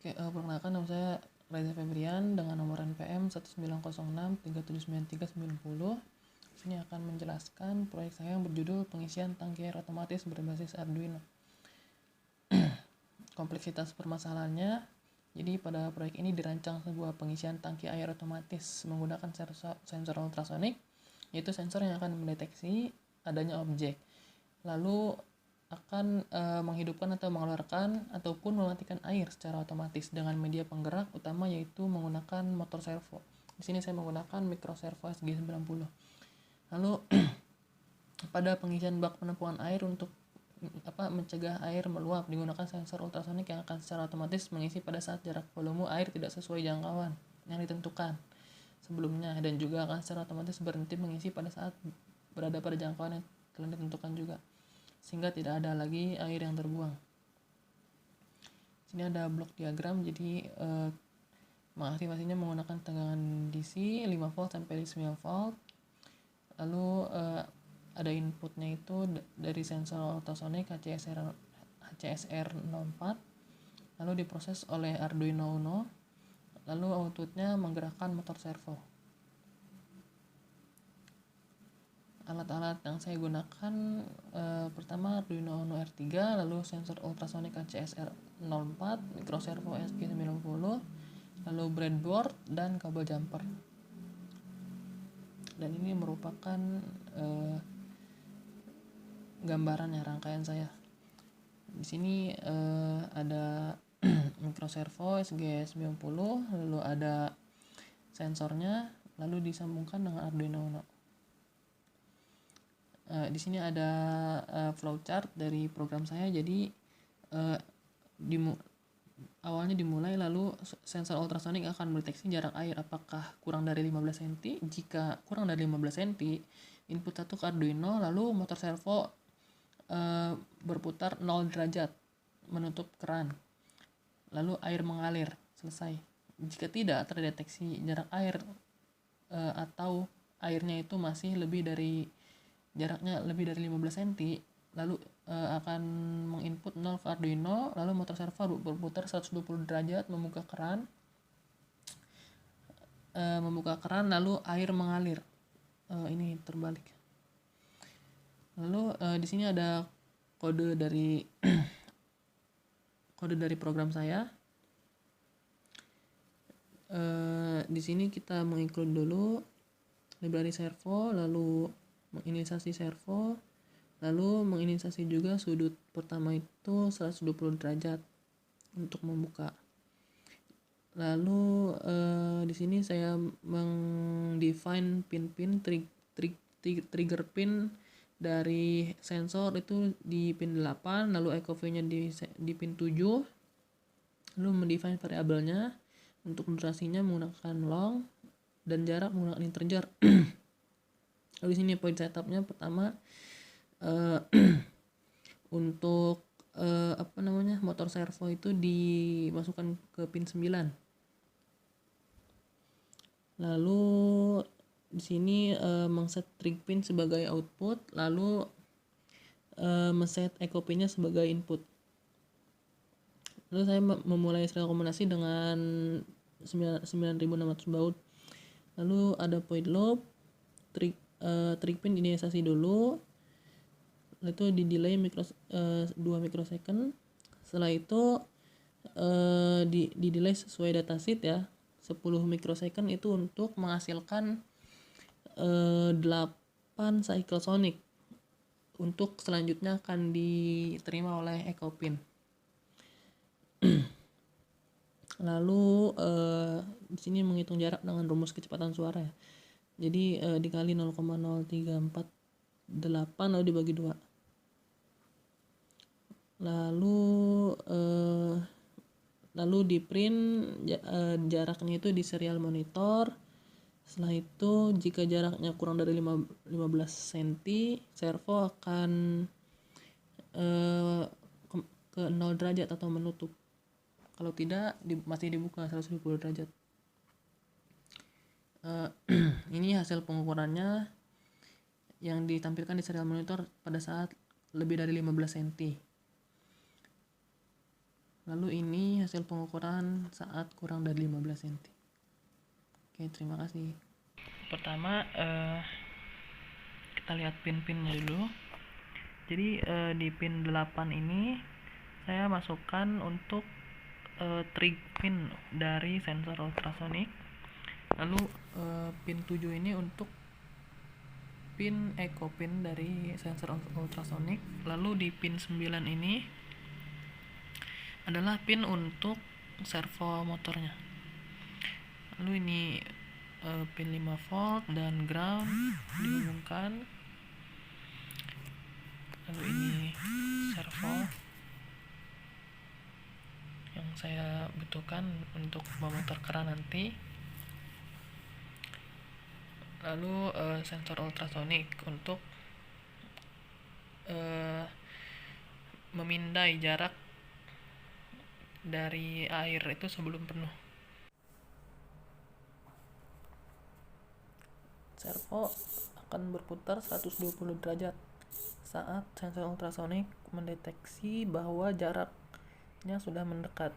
Perkenalkan, nama saya Reza Febrian dengan nomor NPM 1906379390. Di sini akan menjelaskan proyek saya yang berjudul pengisian tangki air otomatis berbasis Arduino. Kompleksitas permasalahannya, jadi pada proyek ini dirancang sebuah pengisian tangki air otomatis menggunakan sensor ultrasonik, yaitu sensor yang akan mendeteksi adanya objek, lalu akan menghidupkan atau mengeluarkan ataupun mematikan air secara otomatis dengan media penggerak utama, yaitu menggunakan motor servo. Di sini saya menggunakan micro servo SG90. Lalu pada pengisian bak penampungan air untuk mencegah air meluap digunakan sensor ultrasonik yang akan secara otomatis mengisi pada saat jarak volume air tidak sesuai jangkauan yang ditentukan sebelumnya, dan juga akan secara otomatis berhenti mengisi pada saat berada pada jangkauan yang telah ditentukan juga, sehingga tidak ada lagi air yang terbuang. Sini ada blok diagram, jadi mengaktifasinya menggunakan tegangan DC 5 volt sampai 9 volt. Lalu ada inputnya itu dari sensor ultrasonik HCSR04, lalu diproses oleh Arduino Uno, lalu outputnya menggerakkan motor servo. Alat-alat yang saya gunakan pertama Arduino Uno R3, lalu sensor ultrasonik HCSR04, micro servo SG90, lalu breadboard dan kabel jumper. Dan ini merupakan gambarannya, rangkaian saya. Di sini ada micro servo SG90, lalu ada sensornya, lalu disambungkan dengan Arduino Uno. Di sini ada flowchart dari program saya. Jadi awalnya dimulai, lalu sensor ultrasonik akan mendeteksi jarak air apakah kurang dari 15 cm. Jika kurang dari 15 cm, input 1 ke Arduino, lalu motor servo berputar 0 derajat menutup keran, lalu air mengalir, selesai. Jika tidak terdeteksi jarak air atau airnya itu masih jaraknya lebih dari 15 cm, lalu akan menginput 0 ke Arduino, lalu motor servo berputar 120 derajat membuka keran, lalu air mengalir. Ini terbalik. Lalu di sini ada kode dari program saya. Di sini kita menginclude dulu library servo, lalu menginisiasi servo, lalu menginisiasi juga sudut pertama itu 120 derajat untuk membuka. Lalu di sini saya mendefine pin-pin trigger pin dari sensor itu di pin 8, lalu echo value-nya di pin 7, lalu mendefine variabelnya untuk durasinya menggunakan long dan jarak menggunakan integer. Lalu di sini point setupnya pertama untuk motor servo itu dimasukkan ke pin 9. Lalu di sini mengset trig pin sebagai output, lalu men-set echo pin-nya sebagai input. Lalu saya memulai serial kombinasi dengan 9600 baud. Lalu ada point loop, trig pin inisiasi dulu, lalu itu di delay 2 mikrosecond. Setelah itu di delay sesuai datasheet ya, 10 mikrosecond itu untuk menghasilkan 8 cycle sonic. Untuk selanjutnya akan diterima oleh echo pin. Lalu di sini menghitung jarak dengan rumus kecepatan suara ya. Jadi dikali 0,0348 lalu dibagi 2. Lalu di print jaraknya itu di serial monitor. Setelah itu jika jaraknya kurang dari 15 cm, servo akan ke 0 derajat atau menutup. Kalau tidak masih dibuka 120 derajat. Ini hasil pengukurannya yang ditampilkan di serial monitor pada saat lebih dari 15 cm. Lalu ini hasil pengukuran saat kurang dari 15 cm. Oke, terima kasih. Pertama kita lihat pin-pinnya dulu. Jadi di pin 8 ini saya masukkan untuk trig pin dari sensor ultrasonic. Lalu pin 7 ini untuk pin echo pin dari sensor ultrasonic. Lalu di pin 9 ini adalah pin untuk servo motornya. Lalu ini pin 5 volt dan ground dihubungkan. Lalu ini servo yang saya butuhkan untuk memutar keran nanti. Lalu sensor ultrasonic untuk memindai jarak dari air itu sebelum penuh. Servo akan berputar 120 derajat saat sensor ultrasonic mendeteksi bahwa jaraknya sudah mendekat.